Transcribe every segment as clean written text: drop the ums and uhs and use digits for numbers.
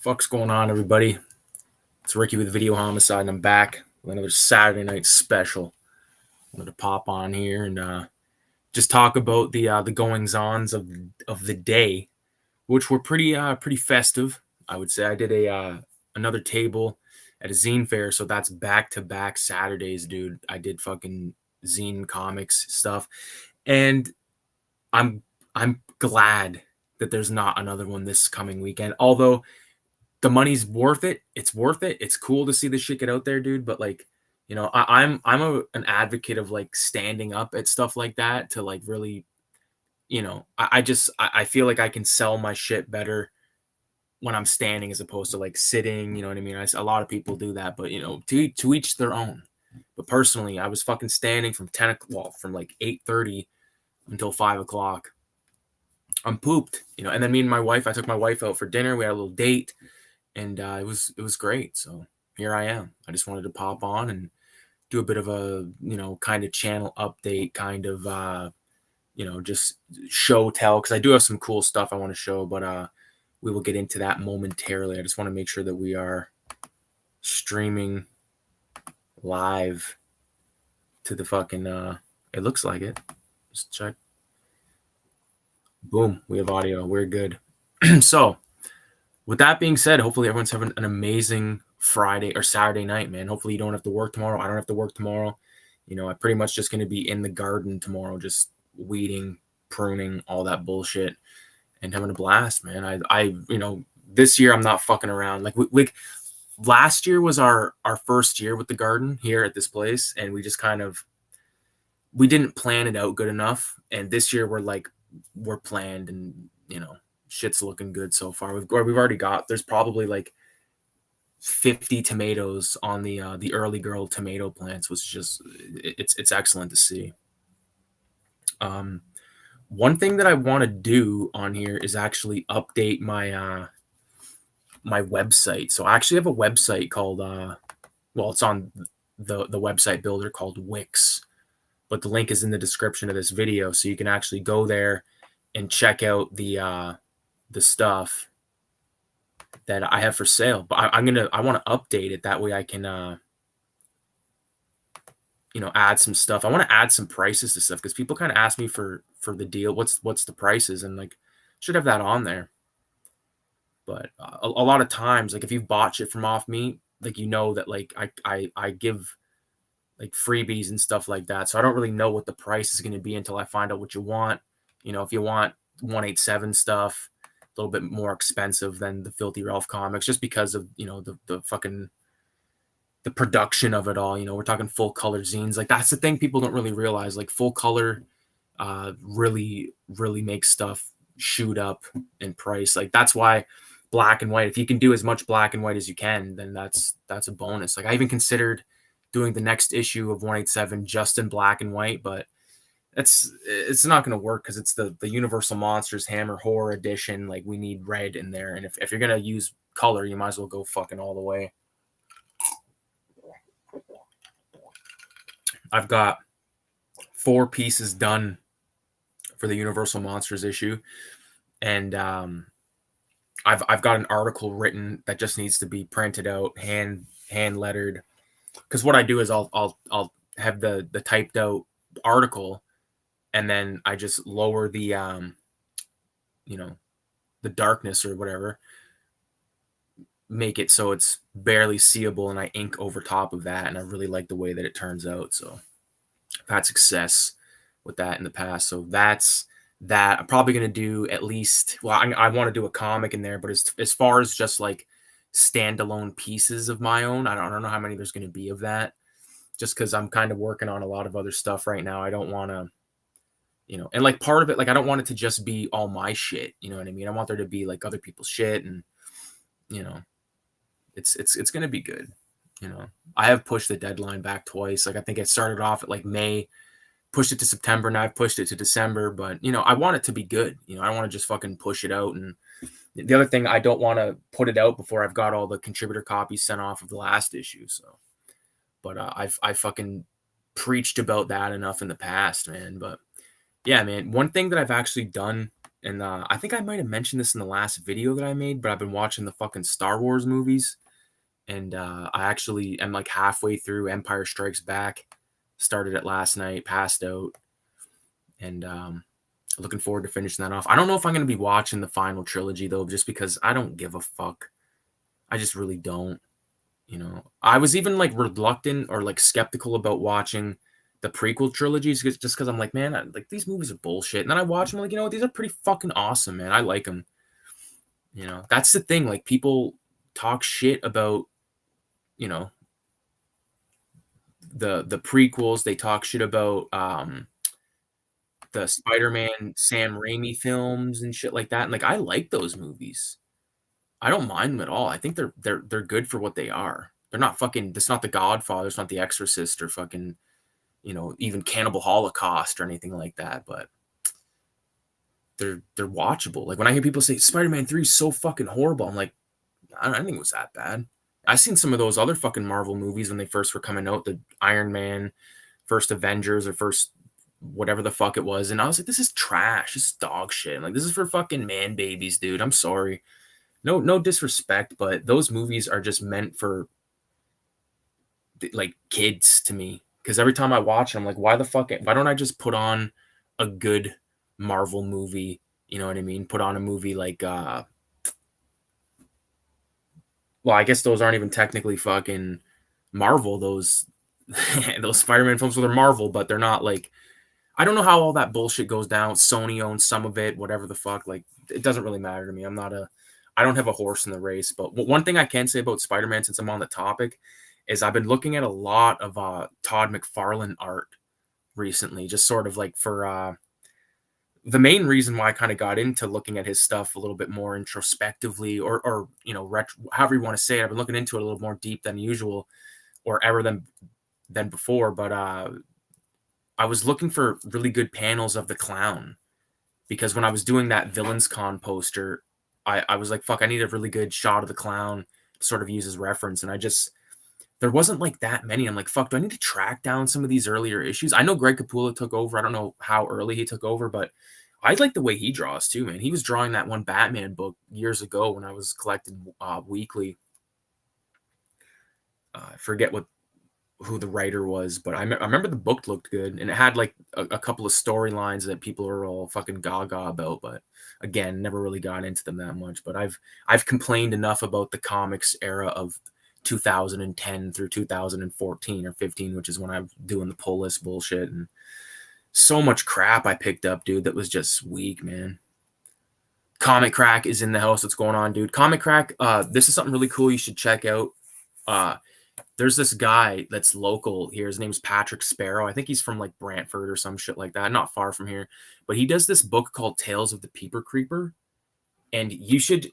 Fuck's going on, everybody? It's Ricky with Video Homicide, and I'm back with another Saturday night special. I wanted to pop on here and just talk about the goings-ons of the day, which were pretty festive. I would say I did a another table at a zine fair, so that's back-to-back Saturdays, dude. I did fucking zine comics stuff, and I'm I'm glad that there's not another one this coming weekend. Although the money's worth it. It's worth it. It's cool to see the shit get out there, dude. But like, I'm an advocate of like standing up at stuff like that to like really, I feel like I can sell my shit better when I'm standing as opposed to like sitting. You know what I mean? A lot of people do that, but to each their own. But personally, I was fucking standing from 10 o'clock, well, from like 8:30 until 5 o'clock. I'm pooped, and then me and my wife, I took my wife out for dinner. We had a little date, and it was great. So here I am. I just wanted to pop on and do a bit of a kind of channel update, kind of just show tell, because I do have some cool stuff I want to show, but we will get into that momentarily. I just want to make sure that we are streaming live to the fucking it looks like it. Just check. Boom, we have audio. We're good. So with that being said, hopefully everyone's having an amazing Friday or Saturday night, man. Hopefully you don't have to work tomorrow. I don't have to work tomorrow. I'm pretty much just going to be in the garden tomorrow, just weeding, pruning, all that bullshit, and having a blast, man. This year I'm not fucking around. Like last year was our first year with the garden here at this place, and we just we didn't plan it out good enough. And this year we're planned, and shit's looking good so far. We've already got, there's probably like 50 tomatoes on the early girl tomato plants, which just it's excellent to see. One thing that I want to do on here is actually update my my website. So I actually have a website called it's on the website builder called Wix, but the link is in the description of this video, so you can actually go there and check out the stuff that I have for sale. But I want to update it, that way I can add some stuff. I want to add some prices to stuff, because people kind of ask me for the deal, what's the prices, and like should have that on there. But a lot of times, like if you've bought shit from off me, like that like I give like freebies and stuff like that. So I don't really know what the price is going to be until I find out what you want. If you want 187 stuff, a little bit more expensive than the Filthy Ralph comics, just because of the fucking the production of it all. We're talking full color zines. Like that's the thing people don't really realize. Like full color really makes stuff shoot up in price. Like that's why black and white, if you can do as much black and white as you can, then that's a bonus. Like I even considered doing the next issue of 187 just in black and white, but it's not going to work, because it's the Universal Monsters Hammer Horror Edition. Like we need red in there, and if you're going to use color, you might as well go fucking all the way. I've got 4 pieces done for the Universal Monsters issue, and I've got an article written that just needs to be printed out, hand lettered. Because what I do is I'll have the typed out article, and then I just lower the the darkness or whatever, make it so it's barely seeable, and I ink over top of that, and I really like the way that it turns out. So I've had success with that in the past. So that's that. I'm probably going to do at least, well, I want to do a comic in there, but as far as just like standalone pieces of my own, I don't know how many there's going to be of that, just because I'm kind of working on a lot of other stuff right now. I don't want to, and like part of it, like I don't want it to just be all my shit. You know what I mean? I want there to be like other people's shit, and it's going to be good. I have pushed the deadline back twice. Like I think it started off at like May, pushed it to September, now I've pushed it to December. But I want it to be good. I don't want to just fucking push it out. And the other thing, I don't want to put it out before I've got all the contributor copies sent off of the last issue. So, but I fucking preached about that enough in the past, man. But yeah, man, one thing that I've actually done And I think I might have mentioned this in the last video that I made, but I've been watching the fucking Star Wars movies, and I actually am like halfway through Empire Strikes Back. Started it last night, passed out, and looking forward to finishing that off. I don't know if I'm going to be watching the final trilogy though, just because I don't give a fuck. I just really don't. I was even like reluctant or like skeptical about watching the prequel trilogies just because I'm like, man, like these movies are bullshit. And then I watch them, like, you know what, these are pretty fucking awesome, man. I like them. That's the thing. Like people talk shit about, you know, the prequels. They talk shit about the Spider-Man Sam Raimi films and shit like that. And like I like those movies. I don't mind them at all. I think they're good for what they are. They're not fucking. It's not The Godfather. It's not The Exorcist or fucking even Cannibal Holocaust or anything like that. But they're watchable. Like when I hear people say Spider-Man 3 is so fucking horrible, I'm like, I don't think it was that bad. I seen some of those other fucking Marvel movies when they first were coming out, the Iron Man, first Avengers or first whatever the fuck it was, and I was like, this is trash. This is dog shit. Like this is for fucking man babies, dude. I'm sorry. No disrespect, but those movies are just meant for like kids to me. Because every time I watch it, I'm like, why don't I just put on a good Marvel movie? You know what I mean? Put on a movie like well, I guess those aren't even technically fucking Marvel, those those Spider-Man films. Well, they're Marvel, but they're not like I don't know how all that bullshit goes down. Sony owns some of it, whatever the fuck. Like it doesn't really matter to me. I don't have a horse in the race. But one thing I can say about Spider-Man, since I'm on the topic, is I've been looking at a lot of Todd McFarlane art recently, just sort of like for the main reason why I kind of got into looking at his stuff a little bit more introspectively, or however you want to say it. I've been looking into it a little more deep than usual, or ever than before. But I was looking for really good panels of the clown because when I was doing that Villains Con poster, I was like, fuck, I need a really good shot of the clown to sort of use as reference. And there wasn't like that many. I'm like, fuck, do I need to track down some of these earlier issues? I know Greg Capullo took over. I don't know how early he took over, but I like the way he draws too, man. He was drawing that one Batman book years ago when I was collecting weekly. I forget who the writer was, but I remember the book looked good and it had like a couple of storylines that people are all fucking gaga about. But again, never really got into them that much. But I've complained enough about the comics era of 2010 through 2014 or 15, which is when I'm doing the pull list bullshit, and so much crap I picked up, dude, that was just weak, man. Comic Crack is in the house. What's going on, dude? Comic Crack, this is something really cool you should check out. There's this guy that's local here. His name's Patrick Sparrow. I think he's from like Brantford or some shit like that, not far from here. But he does this book called Tales of the Peeper Creeper, and you should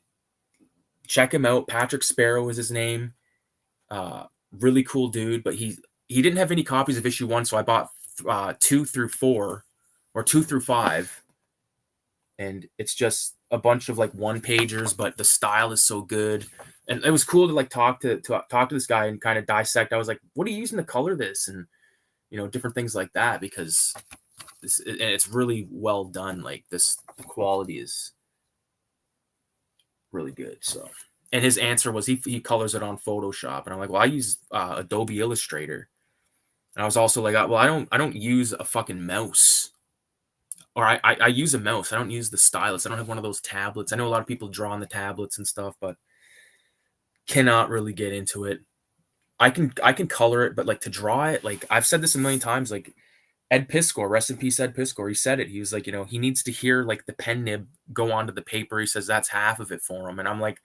check him out. Patrick Sparrow is his name. Really cool dude, but he didn't have any copies of issue 1, so I bought 2 through 4 or 2 through 5, and it's just a bunch of like one pagers, but the style is so good. And it was cool to like talk to this guy and kind of dissect. I was like, what are you using to color this? And different things like that, because it's really well done. Like the quality is really good. So, and his answer was he colors it on Photoshop, and I'm like, well, I use Adobe Illustrator. And I was also like, well, I don't use a fucking mouse, or I use a mouse. I don't use the stylus. I don't have one of those tablets. I know a lot of people draw on the tablets and stuff, but cannot really get into it. I can color it, but like to draw it, like I've said this a million times, like Ed Piskor, rest in peace, Ed Piskor. He said it. He was like, he needs to hear like the pen nib go onto the paper. He says that's half of it for him. And I'm like,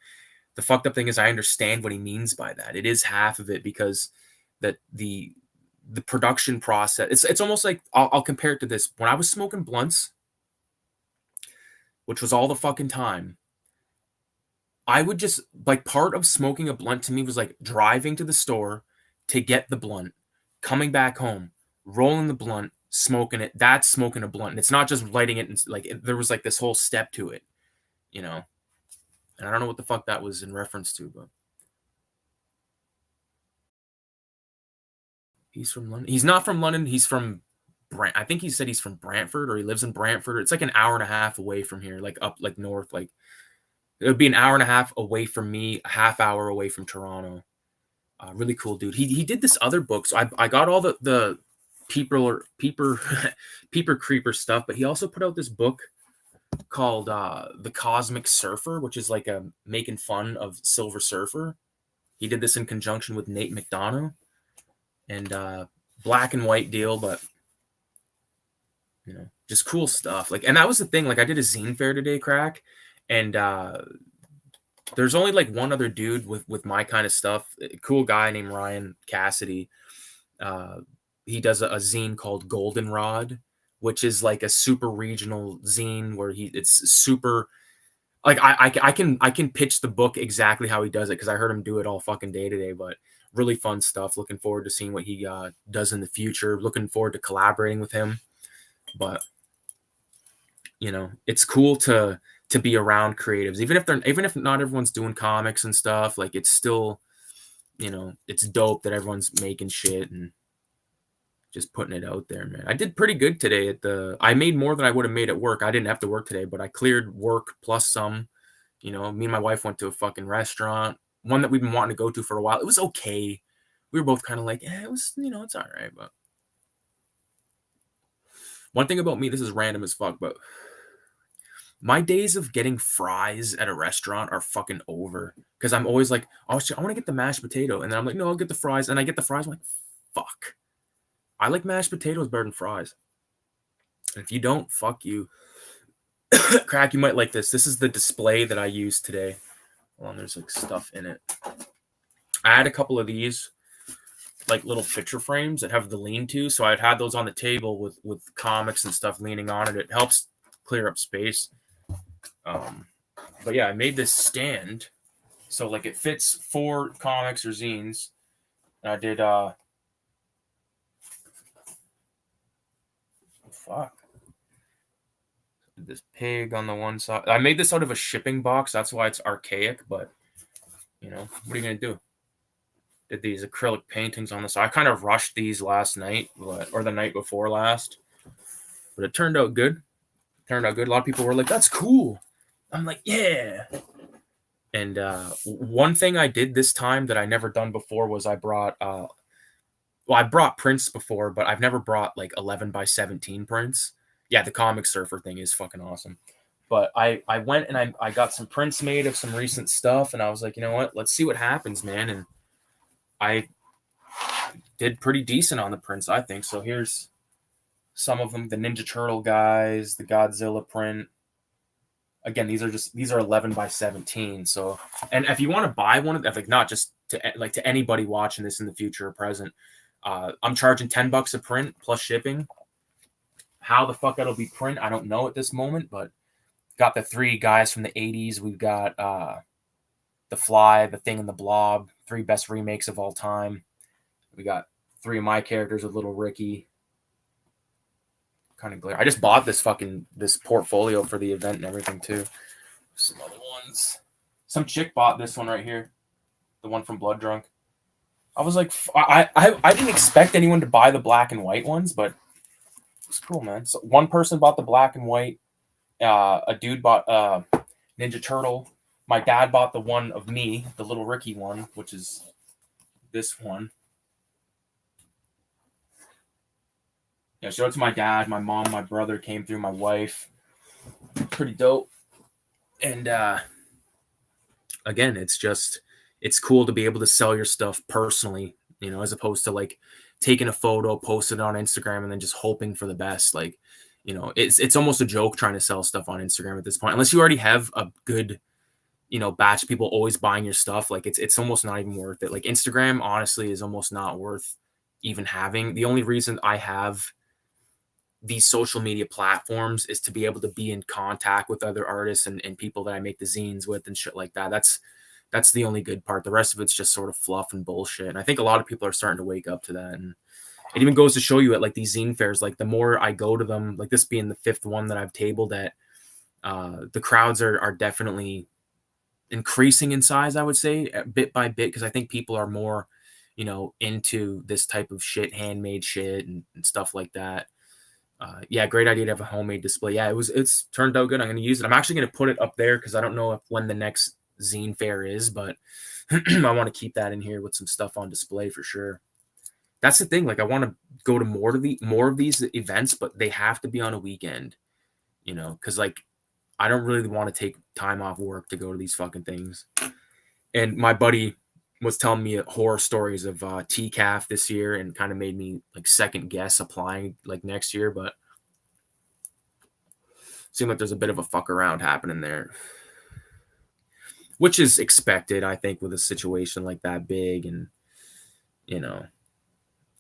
the fucked up thing is I understand what he means by that. It is half of it because that the production process, it's almost like I'll compare it to this. When I was smoking blunts, which was all the fucking time, I would just like part of smoking a blunt to me was like driving to the store to get the blunt, coming back home, rolling the blunt, smoking it. That's smoking a blunt. And it's not just lighting it. And like there was like this whole step to it, you know. And I don't know what the fuck that was in reference to, but he's from London. He's not from London. He's from I think he said he's from Brantford or he lives in Brantford. It's like an hour and a half away from here, like up like north. Like it would be an hour and a half away from me, a half hour away from Toronto. Really cool dude. He did this other book, so I got all the peeper peeper creeper stuff, but he also put out this book called The Cosmic Surfer, which is like a making fun of Silver Surfer. He did this in conjunction with Nate McDonough, and black and white deal, but just cool stuff. Like, and that was the thing. Like, I did a zine fair today, crack, and there's only like one other dude with my kind of stuff. A cool guy named Ryan Cassidy. He does a zine called Goldenrod, which is like a super regional zine where it's super like I can pitch the book exactly how he does it because I heard him do it all fucking day today. But really fun stuff. Looking forward to seeing what he does in the future. Looking forward to collaborating with him. But it's cool to be around creatives, even if not everyone's doing comics and stuff. Like it's still, it's dope that everyone's making shit and just putting it out there, man. I did pretty good today I made more than I would have made at work. I didn't have to work today, but I cleared work plus some. Me and my wife went to a fucking restaurant, one that we've been wanting to go to for a while. It was okay. We were both kind of like, it was, it's all right. But one thing about me, this is random as fuck, but my days of getting fries at a restaurant are fucking over because I'm always like, oh shit, I want to get the mashed potato, and then I'm like, no, I'll get the fries, and I get the fries. I'm like, fuck, I like mashed potatoes better than fries. And if you don't, fuck you. Crack, you might like this. This is the display that I used today. Hold on, there's like stuff in it. I had a couple of these like little picture frames that have the lean-to, so I'd had those on the table with comics and stuff leaning on it. It helps clear up space. But yeah, I made this stand so like it fits 4 comics or zines. And I did fuck. This pig on the one side. I made this out of a shipping box. That's why it's archaic, but what are you gonna do? Did these acrylic paintings on the side. I kind of rushed these last night, or the night before last. But it turned out good. A lot of people were like, that's cool. I'm like, yeah. And one thing I did this time that I never done before was I brought I brought prints before, but I've never brought like 11 by 17 prints. Yeah, the comic surfer thing is fucking awesome. But I went and I got some prints made of some recent stuff, and I was like, you know what? Let's see what happens, man. And I did pretty decent on the prints, I think. So here's some of them: the Ninja Turtle guys, the Godzilla print. Again, these are 11 by 17. So, and if you want to buy one of them, like not just to anybody watching this in the future or present, I'm charging $10 a print plus shipping. How the fuck that'll be print, I don't know at this moment, but got the 3 guys from the 80s. We've got The Fly, The Thing, and The Blob, 3 best remakes of all time. We got 3 of my characters with Little Ricky. Kind of glare. I just bought this portfolio for the event and everything too. Some other ones. Some chick bought this one right here, the one from Blood Drunk. I was like, I didn't expect anyone to buy the black and white ones, but it's cool, man. So one person bought the black and white. A dude bought Ninja Turtle. My dad bought the one of me, the Little Ricky one, which is this one. Yeah, show it to my dad, my mom, my brother came through, my wife. Pretty dope. And again, it's cool to be able to sell your stuff personally, as opposed to like taking a photo, post it on Instagram, and then just hoping for the best. Like, it's almost a joke trying to sell stuff on Instagram at this point, unless you already have a good, batch of people always buying your stuff. Like it's almost not even worth it. Like Instagram, honestly, is almost not worth even having. The only reason I have these social media platforms is to be able to be in contact with other artists and people that I make the zines with and shit like that. That's the only good part. The rest of it's just sort of fluff and bullshit. And I think a lot of people are starting to wake up to that. And it even goes to show you at like these zine fairs, like the more I go to them, like this being the 5th one that I've tabled at, the crowds are definitely increasing in size, I would say, bit by bit, because I think people are more, into this type of shit, handmade shit and stuff like that. Yeah, great idea to have a homemade display. Yeah, it's turned out good. I'm gonna use it. I'm actually gonna put it up there because I don't know when the next zine fair is, but I want to keep that in here with some stuff on display for sure. That's the thing. Like, I want to go to more of these events, but they have to be on a weekend, because like I don't really want to take time off work to go to these fucking things. And my buddy was telling me horror stories of TCAF this year, and kind of made me like second guess applying like next year, but seemed like there's a bit of a fuck around happening there, which is expected, I think, with a situation like that big. And you know,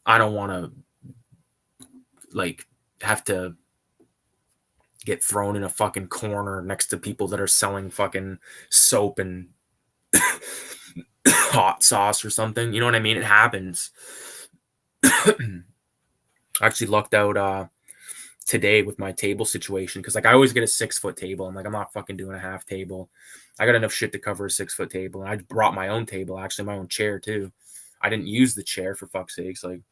I don't want to like have to get thrown in a fucking corner next to people that are selling fucking soap and hot sauce or something. You know what I mean? It happens. I actually lucked out today with my table situation because like I always get a 6 foot table. I'm like, I'm not fucking doing a half table. I got enough shit to cover a 6 foot table. And I brought my own table, actually my own chair too. I didn't use the chair for fuck's sakes. Like,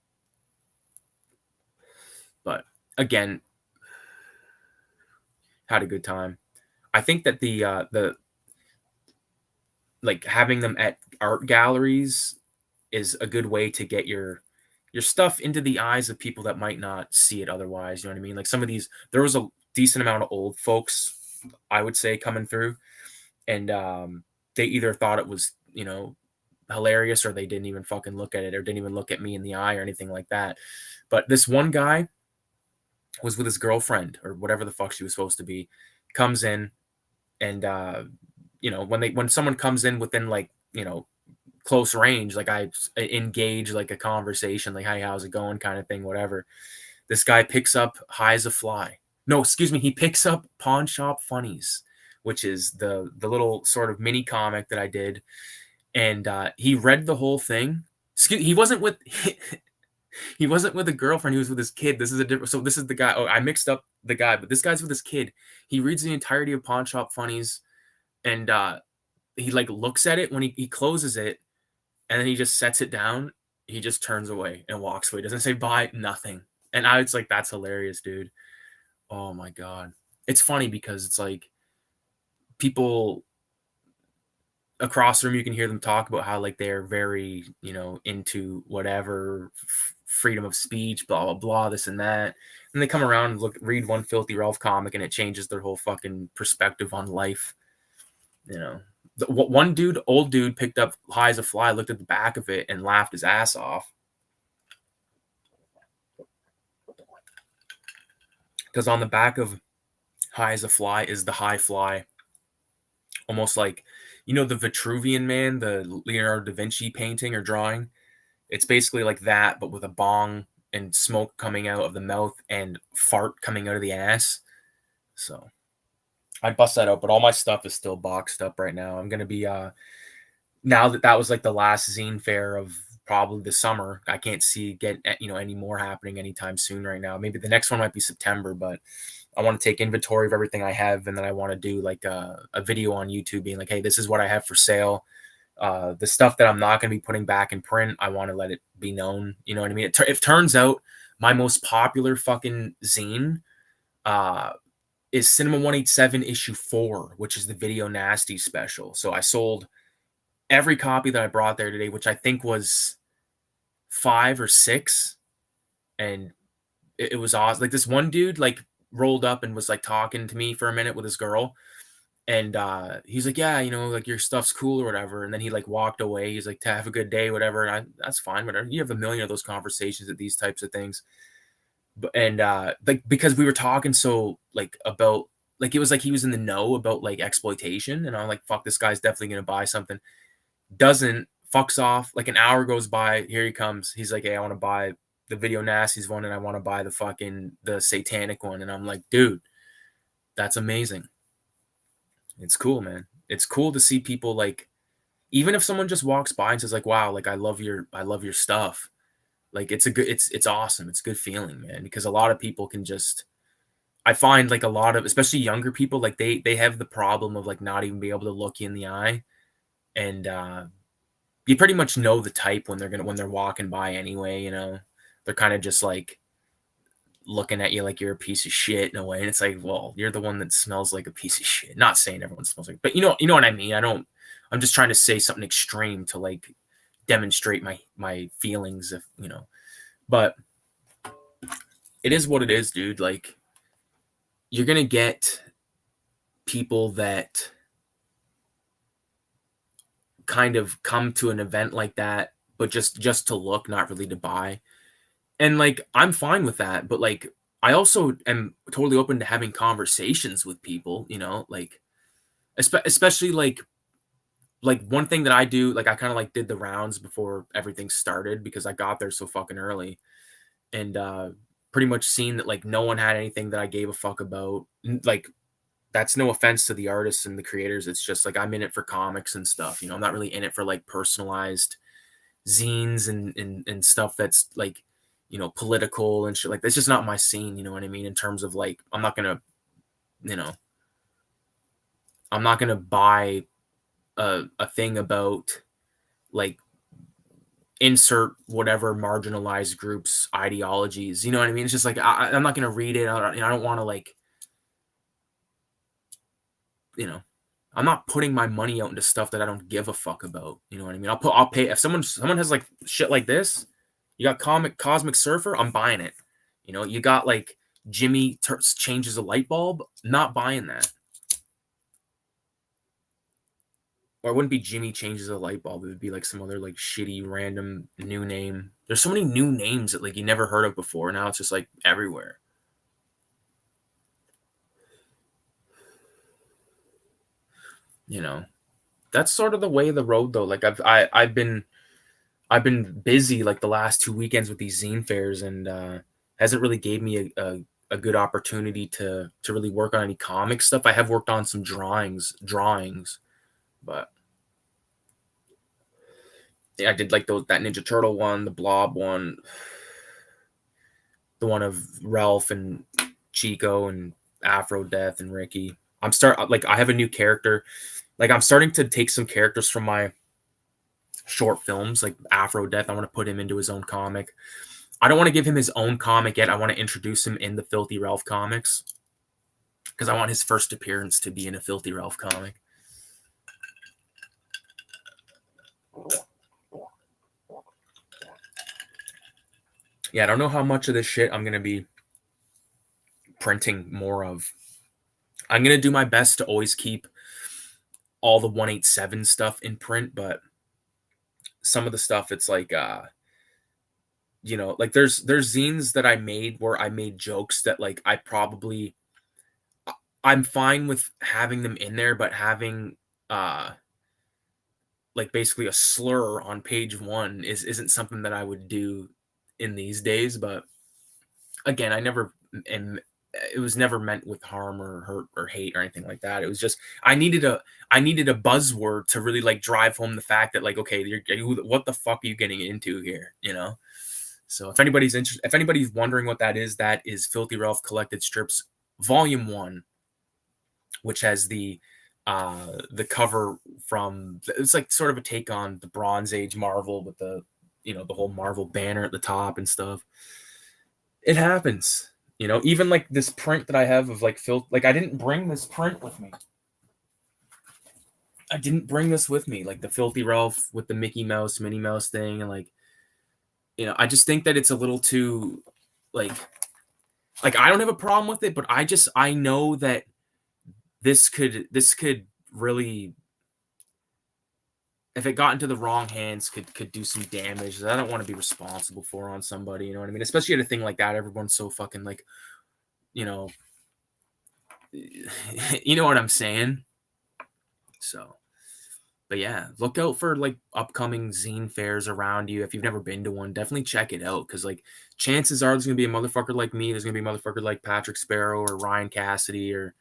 but again, had a good time. I think that the like having them at art galleries is a good way to get your stuff into the eyes of people that might not see it otherwise. You know what I mean? Like some of these, there was a decent amount of old folks, I would say, coming through, and they either thought it was hilarious, or they didn't even fucking look at it, or didn't even look at me in the eye or anything like that. But this one guy was with his girlfriend or whatever the fuck she was supposed to be, comes in, and when someone comes in within like close range, like I engage like a conversation, like, "Hi, how's it going?" kind of thing, whatever. This guy picks up High as a Fly. No, excuse me, he picks up Pawn Shop Funnies, which is the little sort of mini comic that I did, and he read the whole thing. He wasn't with he wasn't with a girlfriend. He was with his kid. This is a different. So this is the guy. Oh, I mixed up the guy, but this guy's with his kid. He reads the entirety of Pawn Shop Funnies, and he like looks at it when he closes it, and then he just sets it down. He just turns away and walks away. Doesn't say bye, nothing. And I was like, that's hilarious, dude. Oh my God. It's funny because it's like people across the room, you can hear them talk about how like they're very, into whatever freedom of speech, blah, blah, blah, this and that. And they come around and read one Filthy Ralph comic, and it changes their whole fucking perspective on life. One dude, old dude, picked up High as a Fly, looked at the back of it, and laughed his ass off. Because on the back of High as a Fly is the high fly. Almost like, the Vitruvian Man, the Leonardo da Vinci painting or drawing. It's basically like that, but with a bong and smoke coming out of the mouth and fart coming out of the ass. So I bust that out, but all my stuff is still boxed up right now. I'm going to be, now that was like the last zine fair of probably the summer, I can't see any more happening anytime soon right now. Maybe the next one might be September, but I want to take inventory of everything I have, and then I want to do like a video on YouTube being like, hey, this is what I have for sale. The stuff that I'm not going to be putting back in print, I want to let it be known. You know what I mean? It turns out my most popular fucking zine is Cinema 187 issue 4, which is the Video Nasty special. So I sold every copy that I brought there today, which I think was 5 or 6, and it was awesome. Like this one dude like rolled up and was like talking to me for a minute with his girl, and he's like, yeah, like your stuff's cool or whatever, and then he like walked away. He's like, have a good day, whatever. And that's fine, whatever. You have a million of those conversations at these types of things. And like, because we were talking so like about, like, it was like he was in the know about like exploitation, and I'm like, fuck, this guy's definitely gonna buy something. Doesn't, fucks off. Like an hour goes by, here he comes. He's like, hey, I want to buy the Video Nasties one, and I want to buy the satanic one. And I'm like, dude, that's amazing. It's cool, man. It's cool to see people like, even if someone just walks by and says like, wow, like I love your stuff. Like it's awesome. It's a good feeling, man, because a lot of people can just, I find like a lot of, especially younger people, like they have the problem of like not even be able to look you in the eye. And you pretty much know the type when they're walking by anyway. They're kind of just like looking at you like you're a piece of shit in a way. And it's like, well, you're the one that smells like a piece of shit. Not saying everyone smells like, but you know what I mean? I'm just trying to say something extreme to like demonstrate my feelings of, but it is what it is, dude. Like, you're going to get people that kind of come to an event like that, but just to look, not really to buy. And like, I'm fine with that, but like, I also am totally open to having conversations with people, like, especially like one thing that I do, like I kind of like did the rounds before everything started because I got there so fucking early, and pretty much seen that like no one had anything that I gave a fuck about. Like, that's no offense to the artists and the creators. It's just like I'm in it for comics and stuff. I'm not really in it for like personalized zines and stuff that's like, political and shit. Like, that's just not my scene. You know what I mean? In terms of like, you know, I'm not gonna buy a thing about like insert whatever marginalized groups ideologies. You know what I mean? It's just like I'm not gonna read it. I don't want to like, you know, I'm not putting my money out into stuff that I don't give a fuck about. You know what I mean? I'll pay if someone has like shit like this. You got Cosmic Surfer, I'm buying it. You got like Jimmy changes a light bulb, not buying that. Or it wouldn't be Jimmy changes a light bulb. It would be like some other like shitty random new name. There's so many new names that like you never heard of before. Now it's just like everywhere. That's sort of the way of the road though. Like I've been busy like the last 2 weekends with these zine fairs, and hasn't really gave me a good opportunity to really work on any comic stuff. I have worked on some drawings, but yeah, I did like that Ninja Turtle one, the Blob one, the one of Ralph and Chico and Afro Death and Ricky. I have a new character. Like, I'm starting to take some characters from my short films, like Afro Death. I want to put him into his own comic. I don't want to give him his own comic yet. I want to introduce him in the Filthy Ralph comics because I want his first appearance to be in a Filthy Ralph comic. Yeah, I don't know how much of this shit I'm going to be printing more of. I'm going to do my best to always keep all the 187 stuff in print, but some of the stuff, it's like, like there's zines that I made where I made jokes that like I'm fine with having them in there, but having like basically a slur on page one isn't something that I would do in these days. But again, it was never meant with harm or hurt or hate or anything like that. It was just I needed a buzzword to really like drive home the fact that like, okay, what the fuck are you getting into here? So if anybody's wondering what that is Filthy Ralph Collected Strips Volume 1, which has the cover from, it's like sort of a take on the Bronze Age Marvel with the the whole Marvel banner at the top and stuff. It happens. Even like this print that I have of like like I didn't bring this print with me. I didn't bring this with me, like the Filthy Ralph with the Mickey Mouse, Minnie Mouse thing, and like, I just think that it's a little too like I don't have a problem with it, but I know that this could really, if it got into the wrong hands, could do some damage that I don't want to be responsible for on somebody. You know what I mean? Especially at a thing like that, everyone's so fucking like, you know, you know what I'm saying? So, but yeah, look out for like upcoming zine fairs around you. If you've never been to one, definitely check it out. Cause like chances are there's gonna be a motherfucker like me. There's gonna be a motherfucker like Patrick Sparrow or Ryan Cassidy or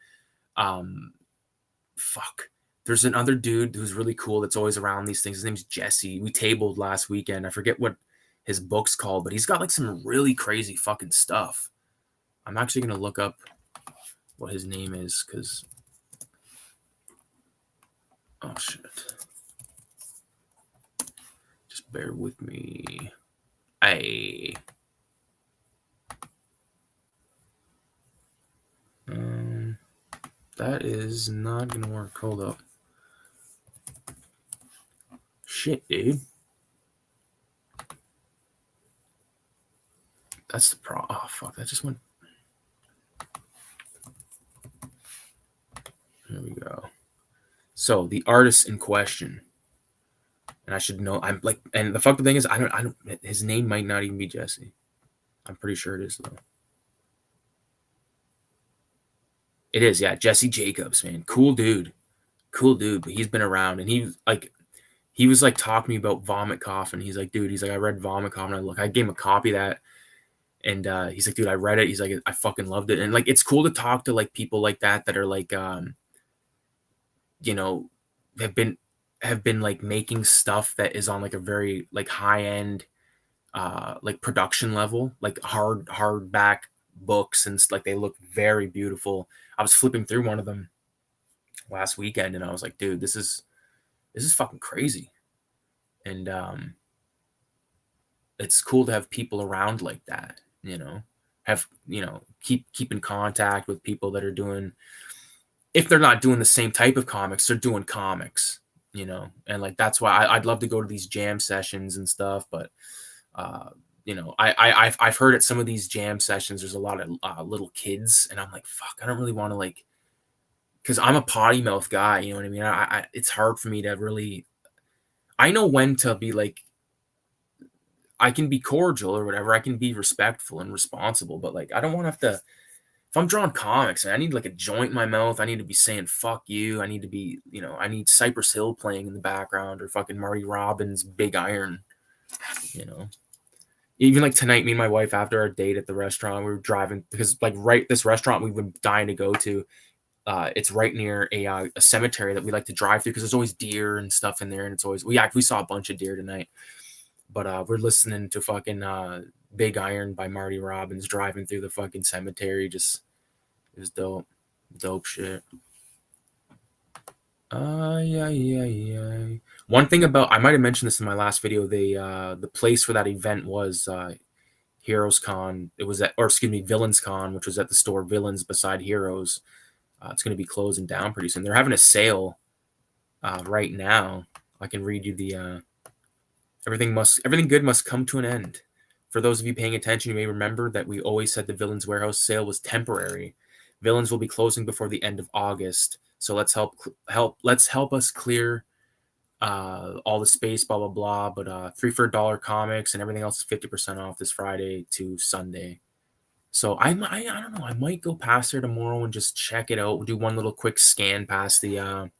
fuck. There's another dude who's really cool that's always around these things. His name's Jesse. We tabled last weekend. I forget what his book's called, but he's got like some really crazy fucking stuff. I'm actually gonna look up what his name is because, oh shit. Just bear with me. that is not gonna work. Hold up. Shit, dude. That's the problem. Oh, fuck. That just went. There we go. So the artist in question, and I should know. I'm like, and the fucked thing is, I don't. His name might not even be Jesse. I'm pretty sure it is though. It is, yeah. Jesse Jacobs, man, cool dude, But he's been around, and he was like talking to me about Vomit Coffin. He's like, dude, I read Vomit Coffin. I gave him a copy of that, and he's like, dude, I read it. He's like, I fucking loved it, and like, it's cool to talk to like people like that are like, you know, have been like making stuff that is on like a very like high end like production level, like hardback books, and like they look very beautiful. I was flipping through one of them last weekend, and I was like, dude, this is fucking crazy. And it's cool to have people around like that, keep in contact with people that are doing, if they're not doing the same type of comics, they're doing comics, and like that's why I'd love to go to these jam sessions and stuff. But I've heard at some of these jam sessions there's a lot of little kids, and I'm like, fuck, I don't really want to, like, because I'm a potty mouth guy, you know what I mean? It's hard for me to really. I know when to be like, I can be cordial or whatever. I can be respectful and responsible, but like, I don't want to have to. If I'm drawing comics, man, I need like a joint in my mouth. I need to be saying "fuck you." I need to be, I need Cypress Hill playing in the background, or fucking Marty Robbins' Big Iron. You know, even like tonight, me and my wife, after our date at the restaurant, we were driving because like this restaurant we've been dying to go to. It's right near a cemetery that we like to drive through because there's always deer and stuff in there, and it's always we saw a bunch of deer tonight. But we're listening to fucking Big Iron by Marty Robbins driving through the fucking cemetery. Just, it was dope. Dope shit. Yeah. One thing about, I might have mentioned this in my last video, the place for that event was Heroes Con. It was Villains Con, which was at the store Villains beside Heroes. It's going to be closing down pretty soon. They're having a sale right now. I can read you the everything good must come to an end. For those of you paying attention, you may remember that we always said the Villains Warehouse sale was temporary. Villains will be closing before the end of August, so let's help us clear all the space, blah blah blah. But 3 for $1 comics and everything else is 50% off this Friday to Sunday. So I don't know. I might go past there tomorrow and just check it out. Do one little quick scan past the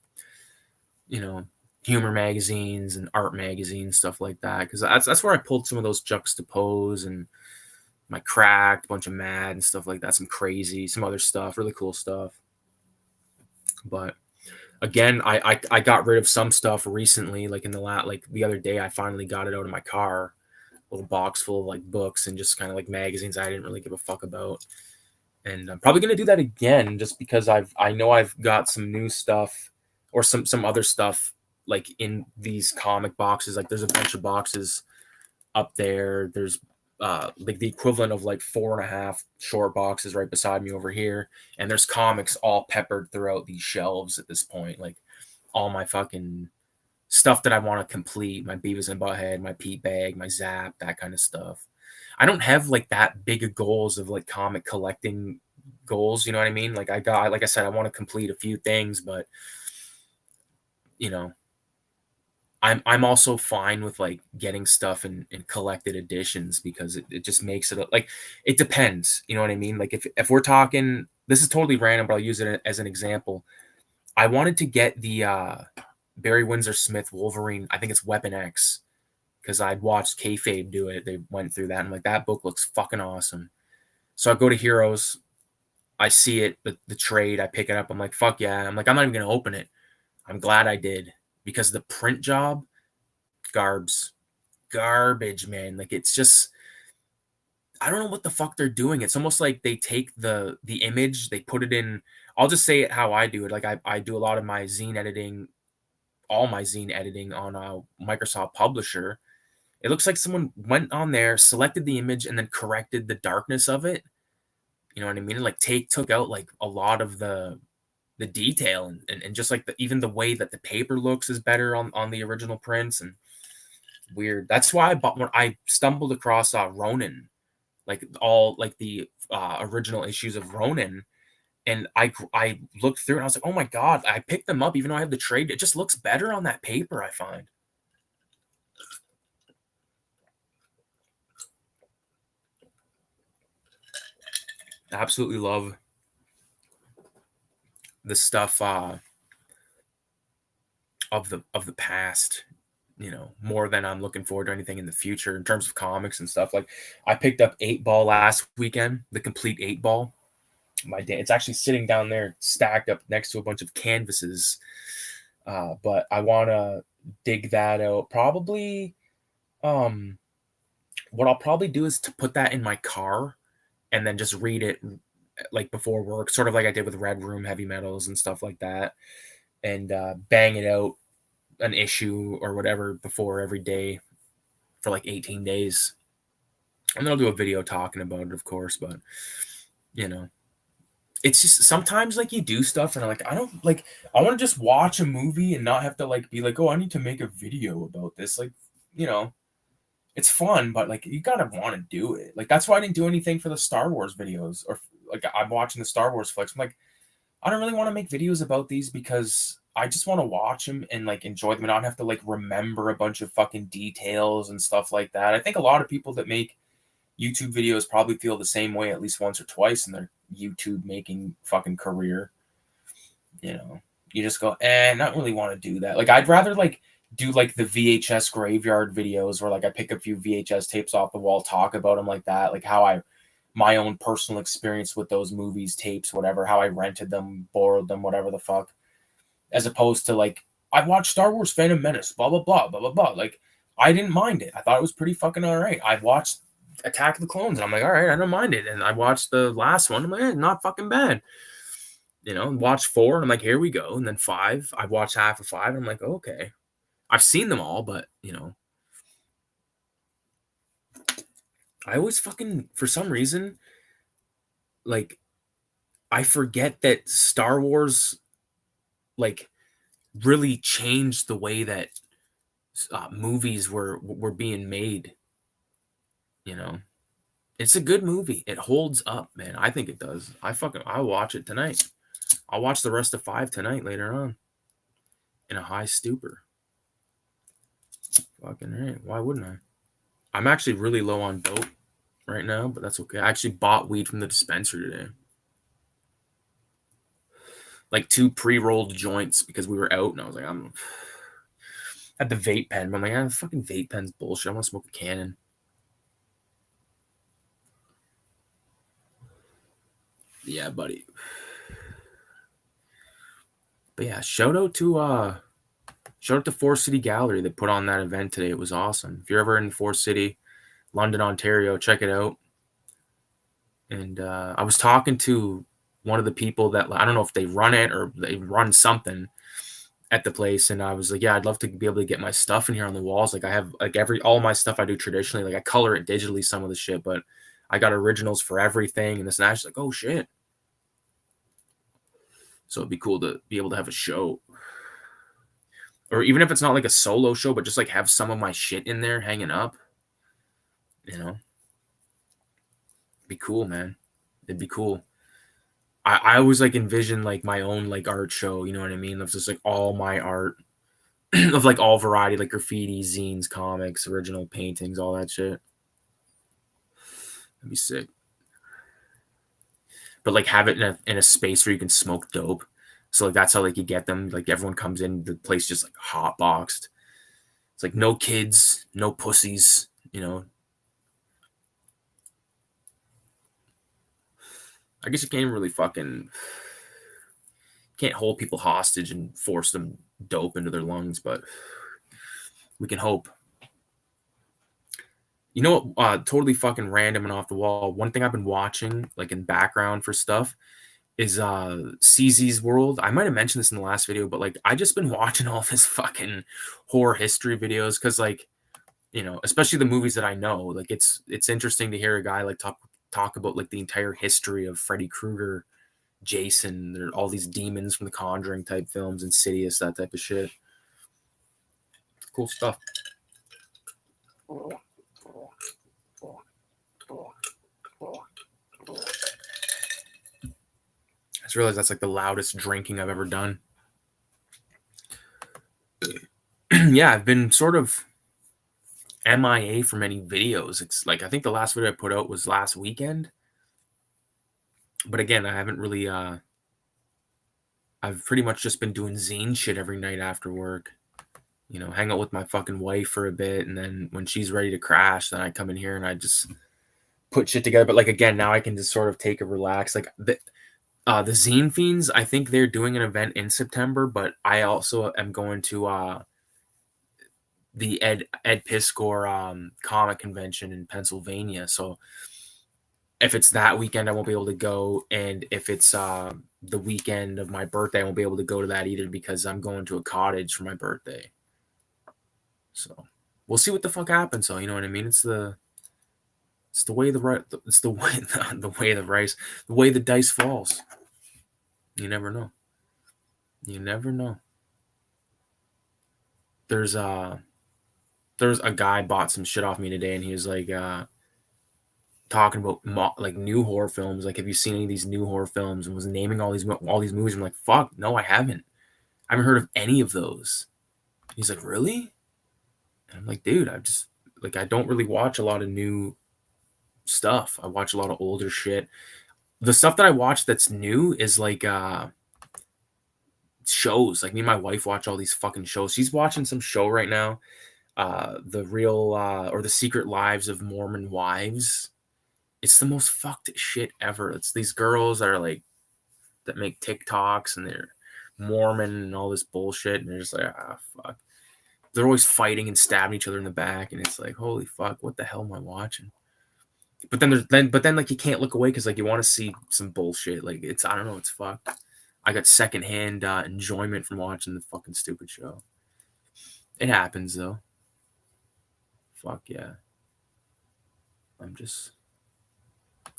humor magazines and art magazines, stuff like that, because that's where I pulled some of those Juxtapose and my Cracked, bunch of Mad and stuff like that, some other stuff, really cool stuff. But again, I got rid of some stuff recently, like the other day I finally got it out of my car, a little box full of like books and just kind of like magazines I didn't really give a fuck about. And I'm probably gonna do that again, just because I know I've got some new stuff or some other stuff like in these comic boxes. Like there's a bunch of boxes up there. There's like the equivalent of like 4.5 short boxes right beside me over here, and there's comics all peppered throughout these shelves at this point. Like all my fucking stuff that I want to complete, my Beavis and Butthead, my Pete Bag, my Zap, that kind of stuff. I don't have like that big of goals of like comic collecting goals, you know what I mean? Like like I said, I want to complete a few things, but you know, I'm also fine with like getting stuff in collected editions, because it just makes it like, it depends, you know what I mean? Like if we're talking, this is totally random, but I'll use it as an example. I wanted to get the Barry Windsor Smith Wolverine, I think it's Weapon X, because I'd watched Kayfabe do it. They went through that. And I'm like, that book looks fucking awesome. So I go to Heroes, I see it, the trade, I pick it up. I'm like, fuck yeah. I'm like, I'm not even going to open it. I'm glad I did, because the print job, garbage, man. Like, it's just, I don't know what the fuck they're doing. It's almost like they take the image, they put it in. I'll just say it how I do it. Like I do a lot of my zine editing, all my zine editing on a Microsoft Publisher. It looks like someone went on there, selected the image, and then corrected the darkness of it. You know what I mean? And like took out like a lot of the the detail and just like even the way that the paper looks is better on the original prints and weird. That's why I bought when I stumbled across Ronin, like all like the original issues of Ronin, and I looked through and I was like, oh my god, I picked them up even though I have the trade. It just looks better on that paper, I find. Absolutely love the stuff of the past, you know, more than I'm looking forward to anything in the future in terms of comics and stuff. Like I picked up 8 Ball last weekend, the complete 8 Ball. My day, it's actually sitting down there stacked up next to a bunch of canvases. But I want to dig that out. Probably, um, what I'll probably do is to put that in my car and then just read it like before work, sort of like I did with Red Room Heavy Metals and stuff like that, and bang it out an issue or whatever before every day for like 18 days. And then I'll do a video talking about it, of course, but you know, it's just sometimes like you do stuff and I'm like, I don't like, I want to just watch a movie and not have to like be like, oh, I need to make a video about this. Like, you know, it's fun, but like you gotta want to do it. Like that's why I didn't do anything for the Star Wars videos or like I'm watching the Star Wars flicks. I'm like, I don't really want to make videos about these because I just want to watch them and like enjoy them and not have to like remember a bunch of fucking details and stuff like that. I think a lot of people that make YouTube videos probably feel the same way at least once or twice in their YouTube making fucking career. You know, you just go, not really want to do that. Like, I'd rather like do like the VHS graveyard videos where like I pick a few VHS tapes off the wall, talk about them like that, like how my own personal experience with those movies, tapes, whatever, how I rented them, borrowed them, whatever the fuck, as opposed to like, I watched Star Wars Phantom Menace, blah, blah, blah, blah, blah, blah. Like, I didn't mind it. I thought it was pretty fucking all right. I watched Attack of the Clones and I'm like, all right, I don't mind it. And I watched the last one. I'm like, not fucking bad. You know, watch 4 and I'm like, here we go. And then 5, I watched half of 5 and I'm like, okay. I've seen them all, but you know, I always fucking, for some reason, like, I forget that Star Wars, like, really changed the way that movies were being made. You know, it's a good movie. It holds up, man. I think it does. I'll watch it tonight. I'll watch the rest of 5 tonight later on in a high stupor. Fucking right. Why wouldn't I? I'm actually really low on dope right now, but that's okay. I actually bought weed from the dispensary today. Like 2 pre-rolled joints because we were out and I was like, I'm at the vape pen, but I'm like, the fucking vape pen's bullshit. I want to smoke a cannon. Yeah, buddy. But yeah, shout out to Forest City Gallery that put on that event today. It was awesome. If you're ever in Forest City, London, Ontario, check it out. And I was talking to one of the people that, I don't know if they run it or they run something at the place, and I was like, yeah, I'd love to be able to get my stuff in here on the walls. Like I have like all my stuff I do traditionally, like I color it digitally, some of the shit, but I got originals for everything and this and that. She's like, oh shit. So it'd be cool to be able to have a show. Or even if it's not like a solo show, but just like have some of my shit in there hanging up. You know? It'd be cool, man. It'd be cool. I always like envision like my own like art show, you know what I mean? Of just like all my art of like all variety, like graffiti, zines, comics, original paintings, all that shit. That'd be sick. But like have it in a space where you can smoke dope. So like that's how like you get them. Like everyone comes in, the place just like hot boxed. It's like no kids, no pussies, you know. I guess you can't really fucking can't hold people hostage and force them dope into their lungs, but we can hope. You know what? Totally fucking random and off the wall. One thing I've been watching, like in background for stuff, is CZ's World. I might have mentioned this in the last video, but like I just been watching all this fucking horror history videos because like, you know, especially the movies that I know, like it's interesting to hear a guy like talk about like the entire history of Freddy Krueger, Jason, there are all these demons from the Conjuring type films, Insidious, that type of shit. Cool stuff. I just realized that's like the loudest drinking I've ever done. Yeah, I've been sort of MIA from any videos. It's like I think the last video I put out was last weekend. But again, I haven't really I've pretty much just been doing zine shit every night after work. You know, hang out with my fucking wife for a bit, and then when she's ready to crash, then I come in here and I just put shit together. But like again, now I can just sort of take a relax. Like the Zine Fiends, I think they're doing an event in September, but I also am going to the Ed Piskor comic convention in Pennsylvania. So if it's that weekend, I won't be able to go, and if it's the weekend of my birthday, I won't be able to go to that either because I'm going to a cottage for my birthday. So we'll see what the fuck happens. So you know what I mean? It's the way the way the dice falls. You never know. You never know. There's a guy bought some shit off me today, and he was like talking about like new horror films. Like, have you seen any of these new horror films? And was naming all these movies. I'm like, fuck, no, I haven't. I haven't heard of any of those. He's like, really? And I'm like, dude, I don't really watch a lot of new stuff. I watch a lot of older shit. The stuff that I watch that's new is like shows. Like me and my wife watch all these fucking shows. She's watching some show right now, the real or the Secret Lives of Mormon Wives. It's the most fucked shit ever. It's these girls that are like that make TikToks and they're Mormon and all this bullshit, and they're just like, fuck. They're always fighting and stabbing each other in the back, and it's like, holy fuck, what the hell am I watching? But then like you can't look away because like you want to see some bullshit. Like it's I don't know, it's fucked. I got secondhand enjoyment from watching the fucking stupid show. It happens though. Fuck yeah. I'm just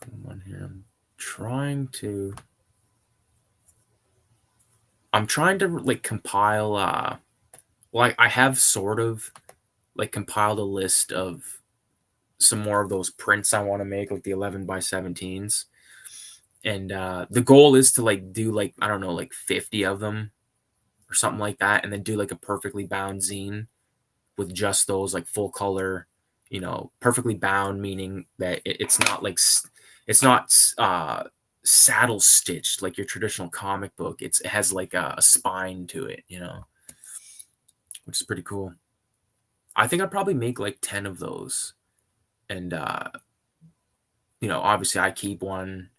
going on here. I'm trying to like compile well, I have sort of like compiled a list of some more of those prints I want to make, like the 11x17s. And the goal is to like do like, I don't know, like 50 of them or something like that, and then do like a perfectly bound zine with just those like full color, you know, perfectly bound, meaning that it's not like it's not saddle stitched like your traditional comic book. It has like a spine to it, you know, which is pretty cool. I think I'd probably make like 10 of those. And you know, obviously I keep one.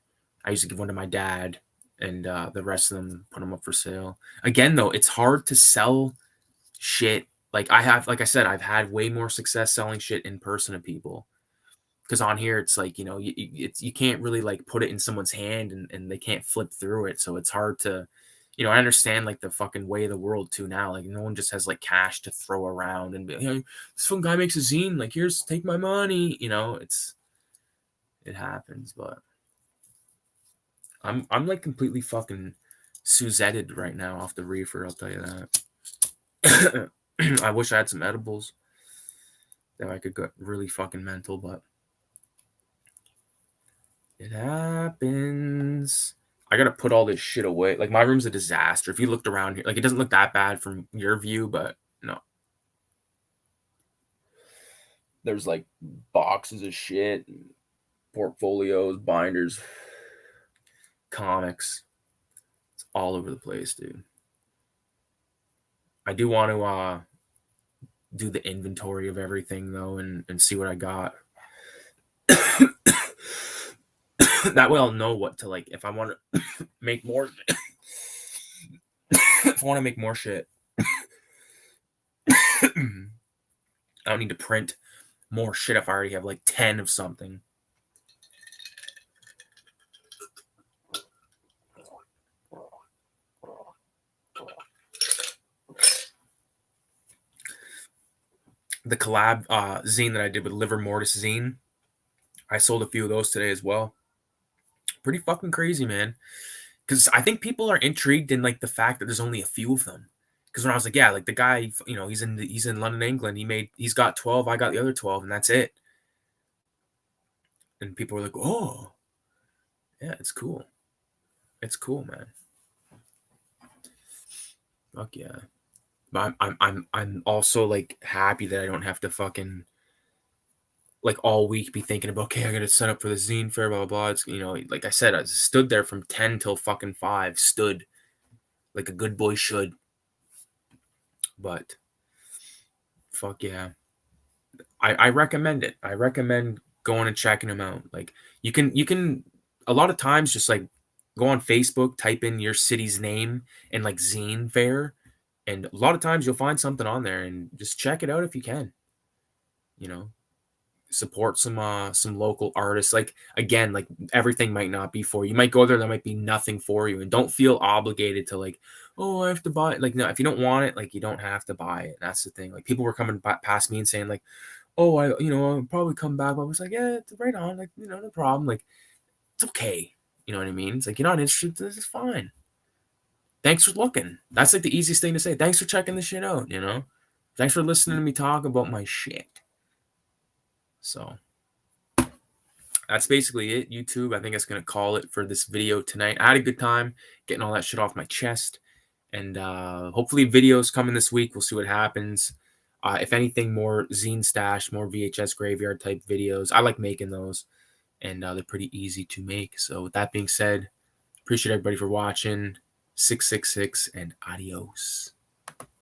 I used to give one to my dad, and the rest of them put them up for sale. Again, though, it's hard to sell shit. Like like I said, I've had way more success selling shit in person to people. Because on here, it's like, you know, you can't really like put it in someone's hand and they can't flip through it. So it's hard to, you know, I understand like the fucking way of the world too now. Like no one just has like cash to throw around and be like, hey, this fucking guy makes a zine. Like, here's, take my money. You know, it happens, but I'm like completely fucking Suzetted right now off the reefer. I'll tell you that. I wish I had some edibles that I could get really fucking mental, but it happens. I gotta put all this shit away. Like my room's a disaster. If you looked around here, like it doesn't look that bad from your view, but no. There's like boxes of shit, portfolios, binders, comics. It's all over the place, dude. I do want to do the inventory of everything though and see what I got. That way I'll know what to like if I want to make more if I want to make more shit. I don't need to print more shit if I already have like 10 of something. The collab zine that I did with Liver Mortis Zine, I sold a few of those today as well. Pretty fucking crazy, man. because I think people are intrigued in like the fact that there's only a few of them. Because when I was like, yeah, like the guy, he's in London, England. He's got 12. I got the other 12, and that's it. And people were like, oh, yeah, it's cool. It's cool, man. Fuck yeah. But I'm also like happy that I don't have to fucking like all week be thinking about, okay, I gotta sign up for the zine fair, blah blah blah. It's like I said, I stood there from 10 till fucking 5, stood like a good boy should. But fuck yeah. I recommend it. I recommend going and checking them out. Like you can a lot of times just like go on Facebook, type in your city's name and like zine fair, and a lot of times you'll find something on there and just check it out if you can. You know, support some local artists. Like again, like everything might not be for you. You might go there might be nothing for you, and don't feel obligated to like, oh, I have to buy it. Like no, if you don't want it, like you don't have to buy it. That's the thing. Like people were coming past me and saying like, oh, I'll probably come back. But I was like, yeah, it's right on. Like no problem. Like it's okay. You know what I mean? It's like you're not interested. This is fine. Thanks for looking. That's like the easiest thing to say. Thanks for checking this shit out. Thanks for listening to me talk about my shit. So that's basically it, YouTube. I think it's gonna call it for this video tonight. I had a good time getting all that shit off my chest, and hopefully videos coming this week. We'll see what happens. If anything, more zine stash, more VHS graveyard type videos. I like making those, and they're pretty easy to make. So with that being said, appreciate everybody for watching. 666 and adios.